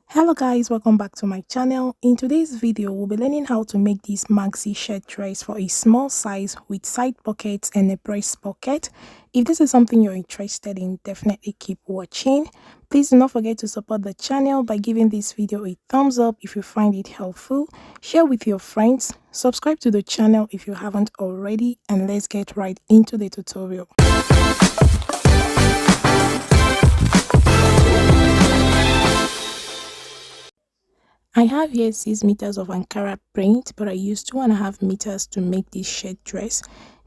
Hello guys, welcome back to my channel. In today's video, we'll be learning how to make this maxi shirt dress for a small size with side pockets and a breast pocket. If this is something you're interested in, definitely keep watching. Please do not forget to support the channel by giving this video a thumbs up if you find it helpful. Share with your friends, subscribe to the channel if you haven't already, and let's get right into the tutorial. I have here 6 meters of Ankara print, but I used 2.5 meters to make this shirt dress.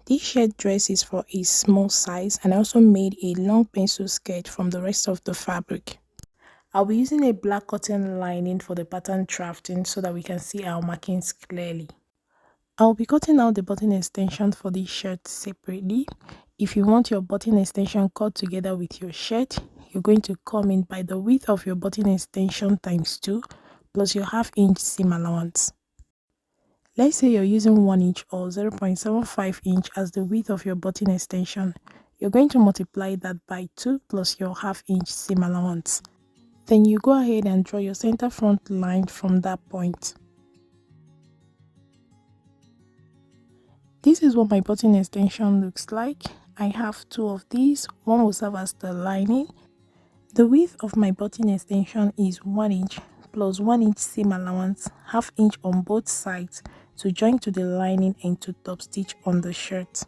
This shirt dress is for a small size, and I also made a long pencil skirt from the rest of the fabric. I'll be using a black cotton lining for the pattern drafting so that we can see our markings clearly. I'll be cutting out the button extension for this shirt separately. If you want your button extension cut together with your shirt, you're going to come in by the width of your button extension times 2 plus your half-inch seam allowance. Let's say you're using 1 inch or 0.75 inch as the width of your button extension. You're going to multiply that by 2 plus your half-inch seam allowance. Then you go ahead and draw your center front line from that point. This is what my button extension looks like. I have 2 of these. One will serve as the lining. The width of my button extension is 1 inch plus 1 inch seam allowance, half inch on both sides to join to the lining and to top stitch on the shirt.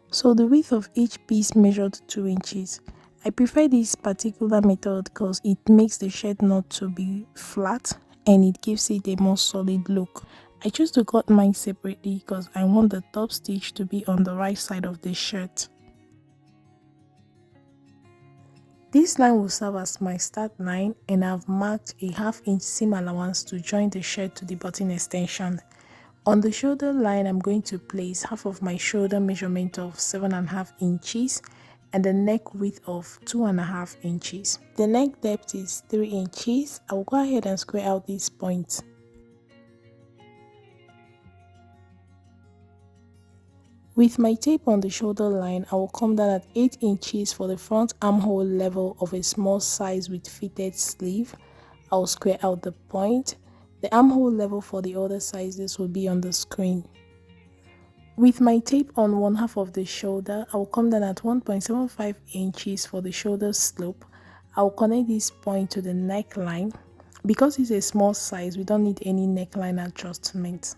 So the width of each piece measured 2 inches. I prefer this particular method because it makes the shirt not to be flat and it gives it a more solid look. I choose to cut mine separately because I want the top stitch to be on the right side of the shirt. This line will serve as my start line, and I've marked a half-inch seam allowance to join the shirt to the button extension. On the shoulder line, I'm going to place half of my shoulder measurement of 7.5 inches and the neck width of 2.5 inches. The neck depth is 3 inches. I will go ahead and square out these points. With my tape on the shoulder line, I will come down at 8 inches for the front armhole level of a small size with fitted sleeve. I will square out the point. The armhole level for the other sizes will be on the screen. With my tape on one half of the shoulder, I will come down at 1.75 inches for the shoulder slope. I will connect this point to the neckline. Because it's a small size, we don't need any neckline adjustment.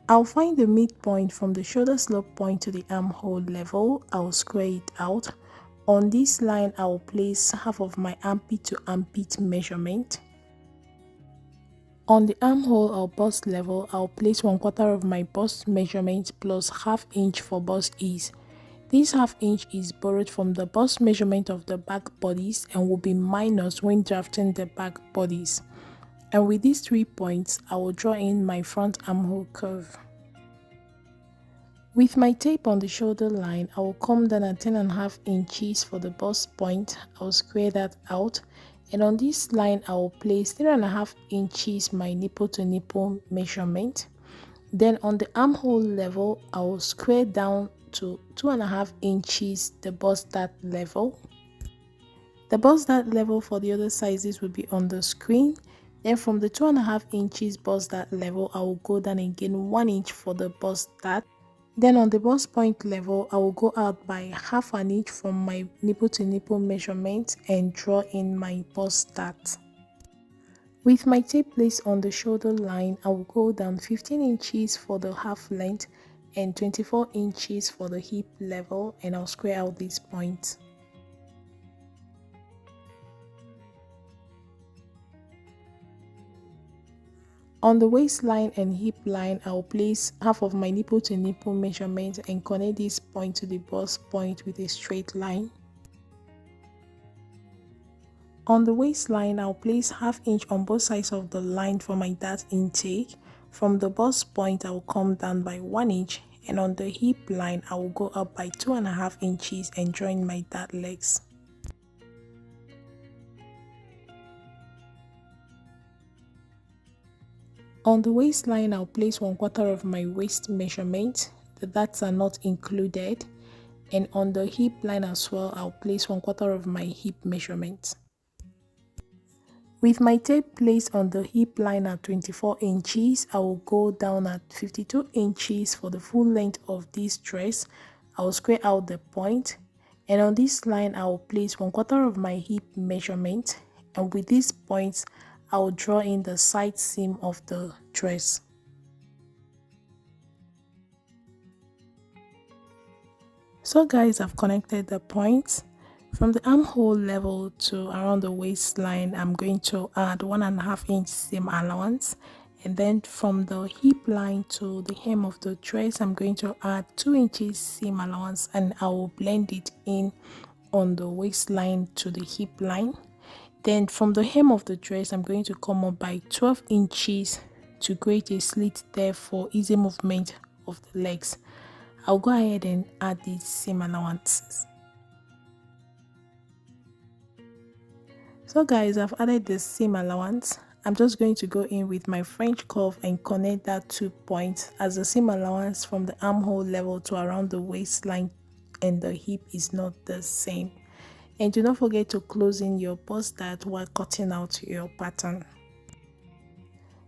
I'll find the midpoint from the shoulder slope point to the armhole level. I'll square it out. On this line, I'll place half of my armpit to armpit measurement. On the armhole or bust level, I'll place 1/4 of my bust measurement plus half inch for bust ease. This half inch is borrowed from the bust measurement of the back bodies and will be minus when drafting the back bodies. And with these 3 points, I will draw in my front armhole curve. With my tape on the shoulder line, I will come down at 10.5 inches for the bust point. I will square that out. And on this line, I will place 3.5 inches my nipple to nipple measurement. Then on the armhole level, I will square down to 2.5 inches the bust dart level. The bust dart level for the other sizes will be on the screen. Then from the 2.5 inches bust dart level, I will go down again 1 inch for the bust dart. Then on the bust point level, I will go out by half an inch from my nipple to nipple measurement and draw in my bust dart. With my tape placed on the shoulder line, I will go down 15 inches for the half length and 24 inches for the hip level, and I'll square out these points. On the waistline and hip line, I will place half of my nipple to nipple measurement and connect this point to the bust point with a straight line. On the waistline, I'll place half inch on both sides of the line for my dart intake. From the bust point, I will come down by 1 inch, and on the hip line, I will go up by 2.5 inches and join my dart legs. On the waistline, I'll place 1/4 of my waist measurement. The darts are not included. And on the hip line as well, I'll place 1/4 of my hip measurement. With my tape placed on the hip line at 24 inches, I will go down at 52 inches for the full length of this dress. I will square out the point, and on this line I will place 1/4 of my hip measurement, and with these points I will draw in the side seam of the dress. So guys, I've connected the points. From the armhole level to around the waistline, I'm going to add 1.5 inch seam allowance, and then from the hip line to the hem of the dress, I'm going to add 2 inches seam allowance, and I will blend it in on the waistline to the hip line. Then from the hem of the dress, I'm going to come up by 12 inches to create a slit there for easy movement of the legs. I'll go ahead and add these seam allowances. So guys, I've added the seam allowance. I'm just going to go in with my French curve and connect that 2 points, as the seam allowance from the armhole level to around the waistline and the hip is not the same. And do not forget to close in your bust dart while cutting out your pattern.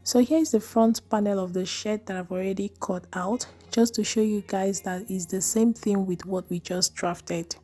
So here's the front panel of the shirt that I've already cut out, just to show you guys that it's the same thing with what we just drafted.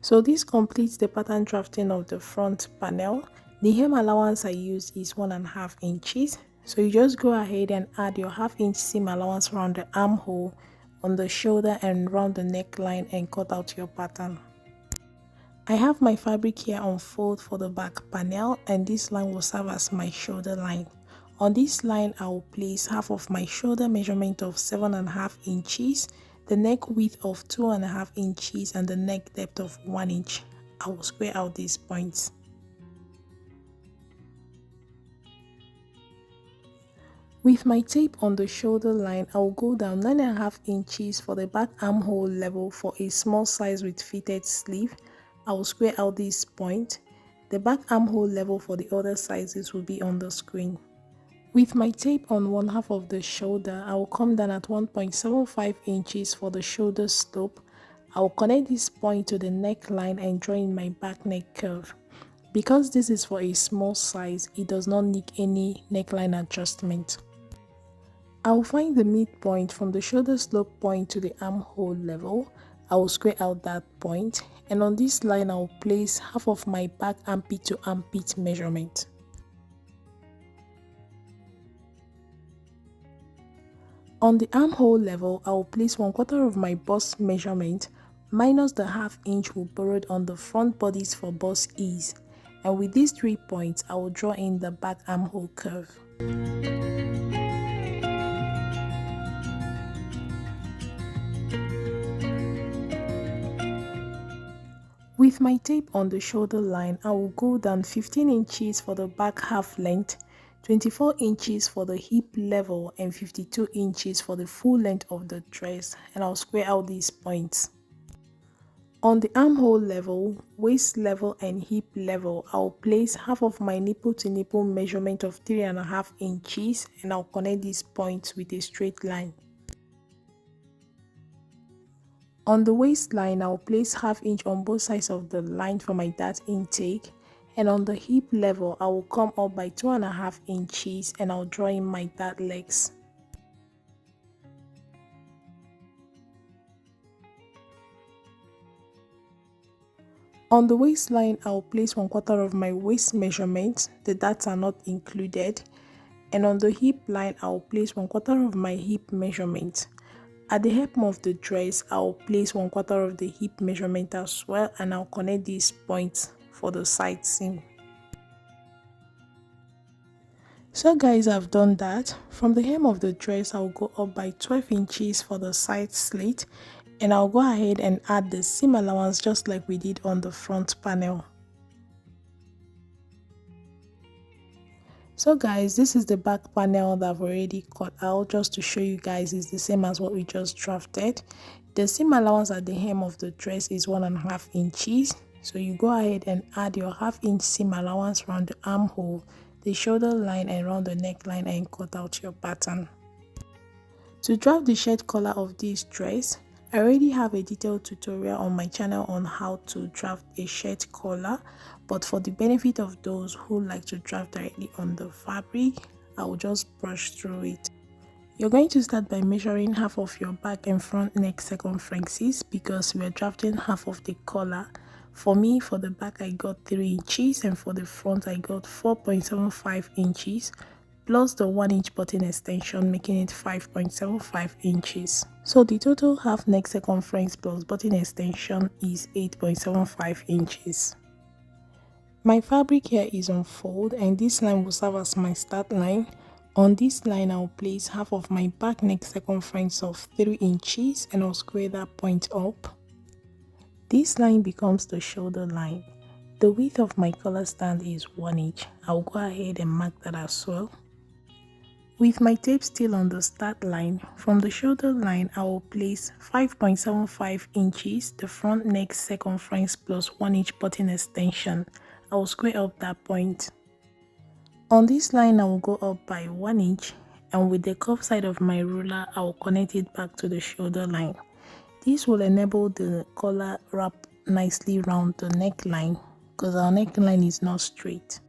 So this completes the pattern drafting of the front panel. The hem allowance I used is 1.5 inches. So you just go ahead and add your 1/2 inch seam allowance around the armhole, on the shoulder and around the neckline, and cut out your pattern. I have my fabric here on fold for the back panel, and this line will serve as my shoulder line. On this line, I will place half of my shoulder measurement of 7.5 inches, the neck width of 2.5 inches, and the neck depth of 1 inch. I will square out these points. With my tape on the shoulder line, I will go down 9.5 inches for the back armhole level for a small size with fitted sleeve. I will square out this point. The back armhole level for the other sizes will be on the screen. With my tape on 1/2 of the shoulder, I will come down at 1.75 inches for the shoulder slope. I will connect this point to the neckline and draw in my back neck curve. Because this is for a small size, it does not need any neckline adjustment. I will find the midpoint from the shoulder slope point to the armhole level. I will square out that point, and on this line I will place half of my back armpit to armpit measurement. On the armhole level, I will place 1/4 of my bust measurement minus the 1/2 inch we borrowed on the front bodice for bust ease, and with these 3 points I will draw in the back armhole curve. With my tape on the shoulder line, I will go down 15 inches for the back half length, 24 inches for the hip level, and 52 inches for the full length of the dress, and I'll square out these points. On the armhole level, waist level, and hip level, I'll place half of my nipple to nipple measurement of 3.5 inches, and I'll connect these points with a straight line. On the waistline, I'll place 1/2 inch on both sides of the line for my dart intake, and on the hip level, I will come up by 2.5 inches and I'll draw in my dart legs. On the waistline, I will place 1/4 of my waist measurement, the darts are not included, and on the hip line, I will place 1/4 of my hip measurement. At the hem of the dress, I will place 1/4 of the hip measurement as well, and I'll connect these points for the side seam. So guys, I've done that. From the hem of the dress, I'll go up by 12 inches for the side slit, and I'll go ahead and add the seam allowance just like we did on the front panel. So guys, this is the back panel that I've already cut out, just to show you guys it's the same as what we just drafted. The seam allowance at the hem of the dress is 1.5 inches. So you go ahead and add your 1/2 inch seam allowance around the armhole, the shoulder line and around the neckline, and cut out your pattern. To draft the shirt collar of this dress, I already have a detailed tutorial on my channel on how to draft a shirt collar, but for the benefit of those who like to draft directly on the fabric, I will just brush through it. You're going to start by measuring half of your back and front neck circumferences because we are drafting half of the collar. For me, for the back I got 3 inches and for the front I got 4.75 inches plus the 1 inch button extension, making it 5.75 inches. So the total half neck circumference plus button extension is 8.75 inches. My fabric here is on fold and this line will serve as my start line. On this line, I'll place half of my back neck circumference of 3 inches and I'll square that point up. This line becomes the shoulder line. The width of my collar stand is 1 inch. I'll go ahead and mark that as well. With my tape still on the start line, from the shoulder line, I will place 5.75 inches, the front neck circumference plus 1 inch button extension. I will square up that point. On this line, I will go up by 1 inch and with the curved side of my ruler, I will connect it back to the shoulder line. This will enable the collar wrap nicely around the neckline because our neckline is not straight.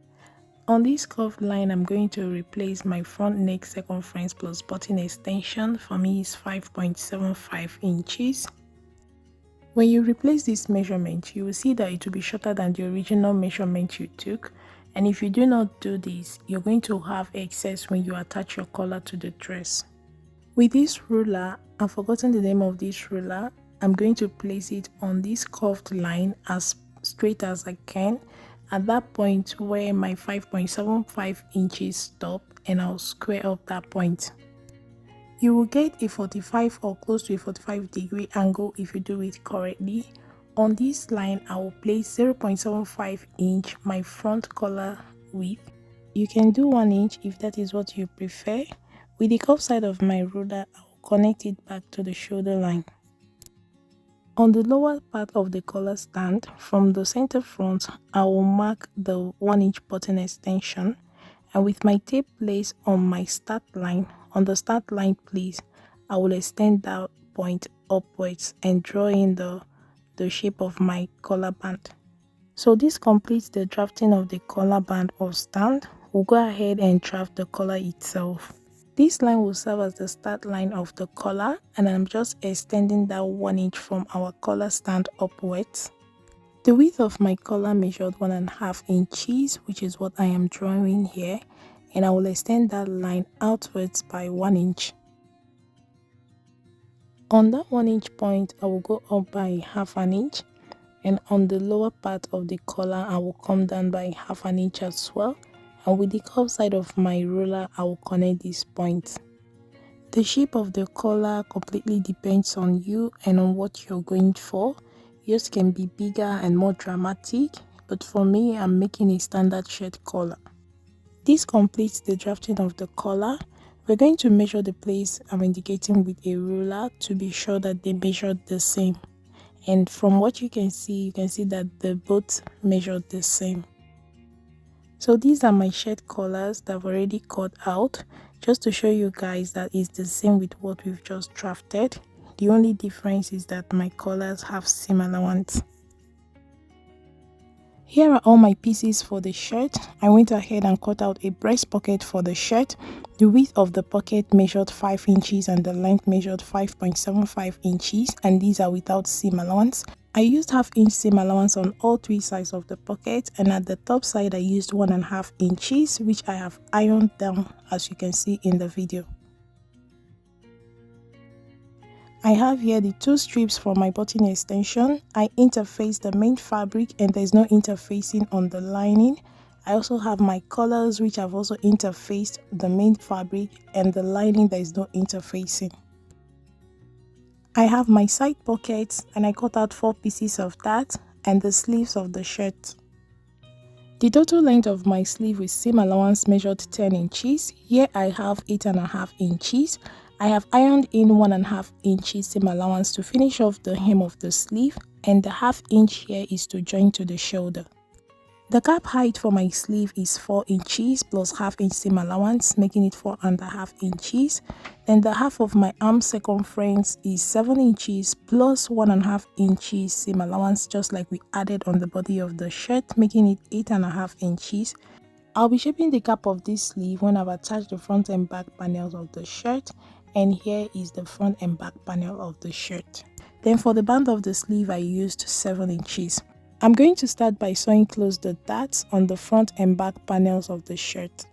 On this curved line, I'm going to replace my front neck circumference plus button extension. For me, is 5.75 inches. When you replace this measurement, you will see that it will be shorter than the original measurement you took. And if you do not do this, you're going to have excess when you attach your collar to the dress. With this ruler, I've forgotten the name of this ruler, I'm going to place it on this curved line as straight as I can at that point where my 5.75 inches stop, and I'll square up that point. You will get a 45 or close to a 45-degree angle if you do it correctly. On this line, I will place 0.75 inch my front collar width. You can do 1 inch if that is what you prefer. With the curved side of my ruler, I will connect it back to the shoulder line. On the lower part of the collar stand, from the center front, I will mark the 1 inch button extension, and with my tape placed on my start line, on the start line place, I will extend that point upwards and draw in the shape of my collar band. So this completes the drafting of the collar band or stand. We'll go ahead and draft the collar itself. This line will serve as the start line of the collar, and I'm just extending that 1 inch from our collar stand upwards. The width of my collar measured 1.5 inches, which is what I am drawing here, and I will extend that line outwards by 1 inch. On that 1 inch point, I will go up by 1/2 inch, and on the lower part of the collar, I will come down by 1/2 inch as well. And with the curved side of my ruler, I will connect these points. The shape of the collar completely depends on you and on what you're going for. Yours can be bigger and more dramatic, but for me, I'm making a standard shirt collar. This completes the drafting of the collar. We're going to measure the place I'm indicating with a ruler to be sure that they measured the same. And from what you can see that they both measured the same. So these are my shirt collars that I've already cut out, just to show you guys that it's the same with what we've just drafted. The only difference is that my collars have seam allowance. Here are all my pieces for the shirt. I went ahead and cut out a breast pocket for the shirt. The width of the pocket measured 5 inches and the length measured 5.75 inches, and these are without seam allowance. I used 1/2 inch seam allowance on all 3 sides of the pocket, and at the top side I used 1.5 inches, which I have ironed down as you can see in the video. I have here the 2 strips for my button extension. I interfaced the main fabric and there is no interfacing on the lining. I also have my collars, which I've also interfaced the main fabric, and the lining there is no interfacing. I have my side pockets and I cut out 4 pieces of that, and the sleeves of the shirt. The total length of my sleeve with seam allowance measured 10 inches. Here I have 8.5 inches. I have ironed in 1.5 inches seam allowance to finish off the hem of the sleeve, and the ½ inch here is to join to the shoulder. The cap height for my sleeve is 4 inches plus ½ inch seam allowance, making it 4.5 inches. Then the half of my arm circumference is 7 inches plus 1.5 inches seam allowance, just like we added on the body of the shirt, making it 8.5 inches. I'll be shaping the cap of this sleeve when I've attached the front and back panels of the shirt, and here is the front and back panel of the shirt. Then for the band of the sleeve, I used 7 inches. I'm going to start by sewing close the darts on the front and back panels of the shirt.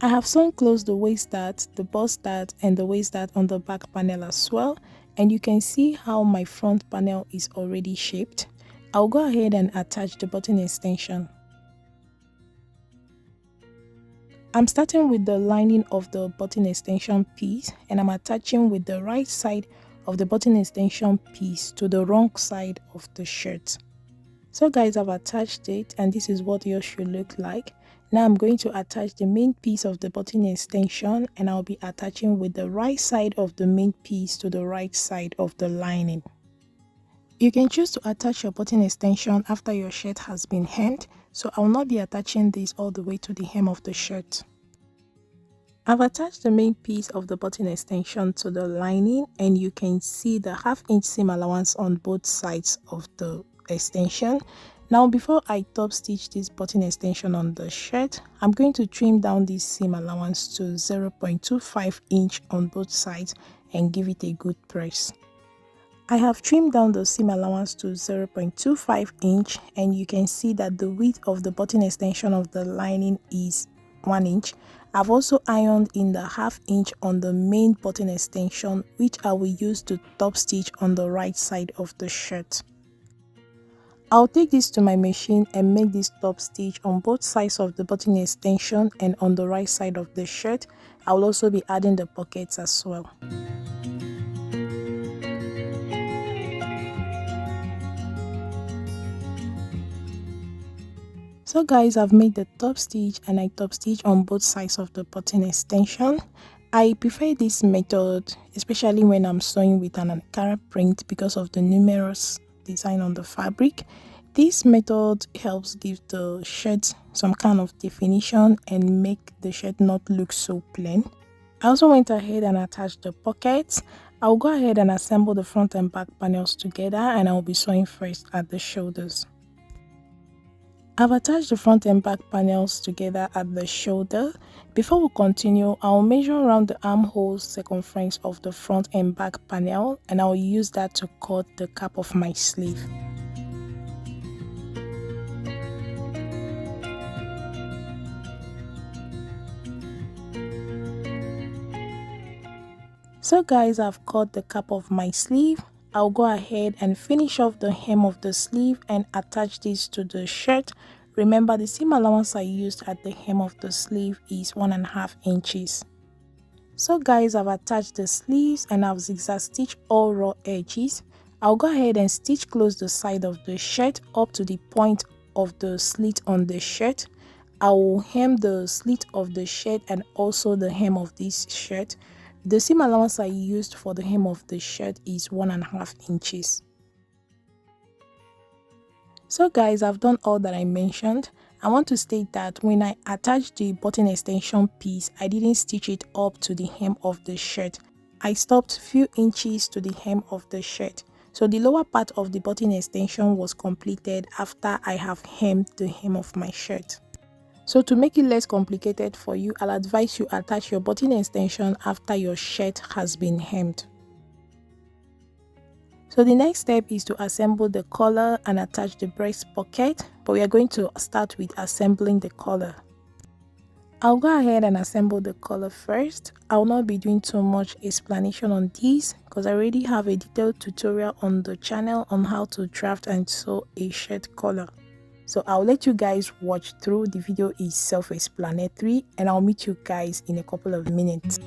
I have sewn close the waist dart, the bust dart, and the waist dart on the back panel as well, and you can see how my front panel is already shaped. I'll go ahead and attach the button extension. I'm starting with the lining of the button extension piece, and I'm attaching with the right side of the button extension piece to the wrong side of the shirt. So guys, I've attached it, and this is what yours should look like. Now I'm going to attach the main piece of the button extension, and I'll be attaching with the right side of the main piece to the right side of the lining. You can choose to attach your button extension after your shirt has been hemmed, so I will not be attaching this all the way to the hem of the shirt. I've attached the main piece of the button extension to the lining, and you can see the ½ inch seam allowance on both sides of the extension. Now before I top stitch this button extension on the shirt, I'm going to trim down this seam allowance to 0.25 inch on both sides and give it a good press. I have trimmed down the seam allowance to 0.25 inch, and you can see that the width of the button extension of the lining is 1 inch. I've also ironed in the ½ inch on the main button extension, which I will use to top stitch on the right side of the shirt. I'll take this to my machine and make this top stitch on both sides of the button extension and on the right side of the shirt. I will also be adding the pockets as well. So guys, I've made the top stitch, and I top stitch on both sides of the button extension. I prefer this method, especially when I'm sewing with an Ankara print, because of the numerous design on the fabric. This method helps give the shirt some kind of definition and make the shirt not look so plain. I also went ahead and attached the pockets. I'll go ahead and assemble the front and back panels together, and I'll be sewing first at the shoulders. I've attached the front and back panels together at the shoulder. Before we continue, I'll measure around the armhole circumference of the front and back panel, and I'll use that to cut the cap of my sleeve. So guys, I've cut the cap of my sleeve. I'll go ahead and finish off the hem of the sleeve and attach this to the shirt. Remember, the seam allowance I used at the hem of the sleeve is 1.5 inches. So guys, I've attached the sleeves and I've zigzag stitched all raw edges. I'll go ahead and stitch close the side of the shirt up to the point of the slit on the shirt. I will hem the slit of the shirt and also the hem of this shirt. The seam allowance I used for the hem of the shirt is 1.5 inches. So guys, I've done all that I mentioned. I want to state that when I attached the button extension piece, I didn't stitch it up to the hem of the shirt. I stopped few inches to the hem of the shirt. So the lower part of the button extension was completed after I have hemmed the hem of my shirt. So to make it less complicated for you, I'll advise you attach your button extension after your shirt has been hemmed. So the next step is to assemble the collar and attach the breast pocket, but we are going to start with assembling the collar. I'll go ahead and assemble the collar first. I'll not be doing too much explanation on this because I already have a detailed tutorial on the channel on how to draft and sew a shirt collar. So I'll let you guys watch through. The video is self-explanatory, and I'll meet you guys in a couple of minutes.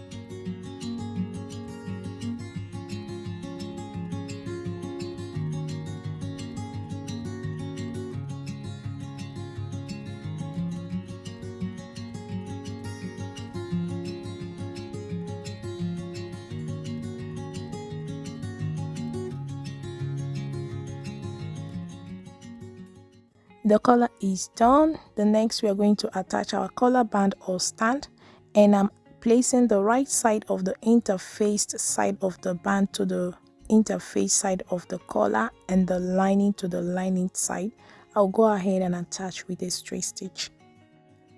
The collar is done. The next we are going to attach our collar band or stand, and I'm placing the right side of the interfaced side of the band to the interface side of the collar and the lining to the lining side. I'll go ahead and attach with a straight stitch.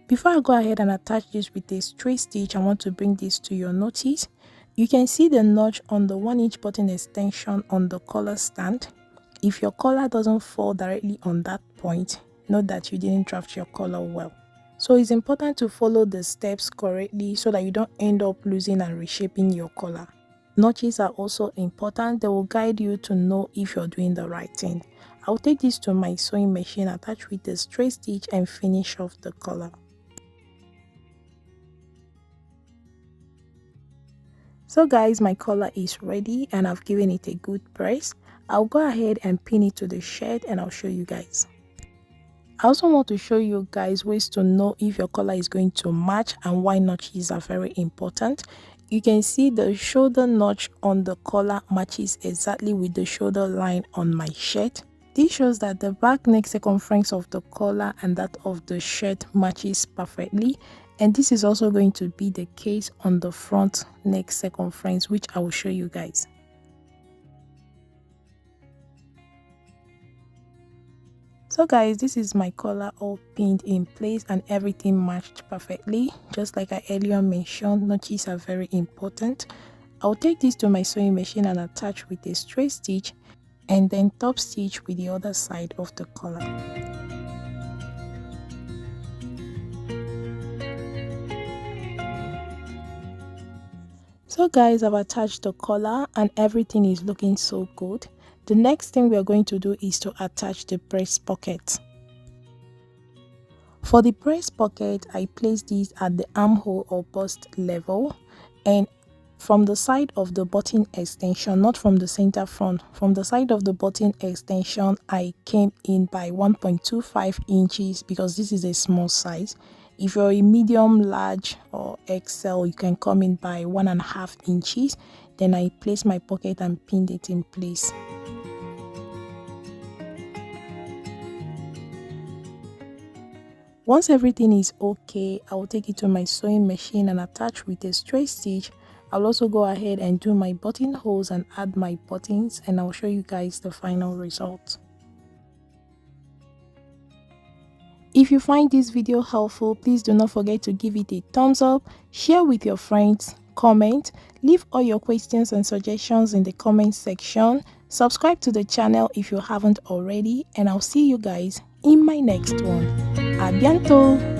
Before I go ahead and attach this with a straight stitch, I want to bring this to your notice. You can see the notch on the 1-inch button extension on the collar stand. If your collar doesn't fall directly on that point, note that you didn't draft your collar well. So it's important to follow the steps correctly so that you don't end up losing and reshaping your collar. Notches are also important. They will guide you to know if you're doing the right thing. I'll take this to my sewing machine, attach with a straight stitch and finish off the collar. So guys, my collar is ready and I've given it a good press. I'll go ahead and pin it to the shirt and I'll show you guys. I also want to show you guys ways to know if your collar is going to match and why notches are very important. You can see the shoulder notch on the collar matches exactly with the shoulder line on my shirt. This shows that the back neck circumference of the collar and that of the shirt matches perfectly, and this is also going to be the case on the front neck circumference, which I will show you guys. So guys, this is my collar all pinned in place and everything matched perfectly. Just like I earlier mentioned, notches are very important. I'll take this to my sewing machine and attach with a straight stitch and then top stitch with the other side of the collar. So guys, I've attached the collar and everything is looking so good. The next thing we are going to do is to attach the breast pocket. For the breast pocket, I place this at the armhole or bust level, and from the side of the button extension, not from the center front, from the side of the button extension, I came in by 1.25 inches because this is a small size. If you're a medium, large or XL, you can come in by 1.5 inches. Then I place my pocket and pinned it in place. Once everything is okay, I will take it to my sewing machine and attach with a straight stitch. I'll also go ahead and do my buttonholes and add my buttons, and I'll show you guys the final result. If you find this video helpful, please do not forget to give it a thumbs up, share with your friends, comment, leave all your questions and suggestions in the comment section, subscribe to the channel if you haven't already, and I'll see you guys in my next one. A bientôt!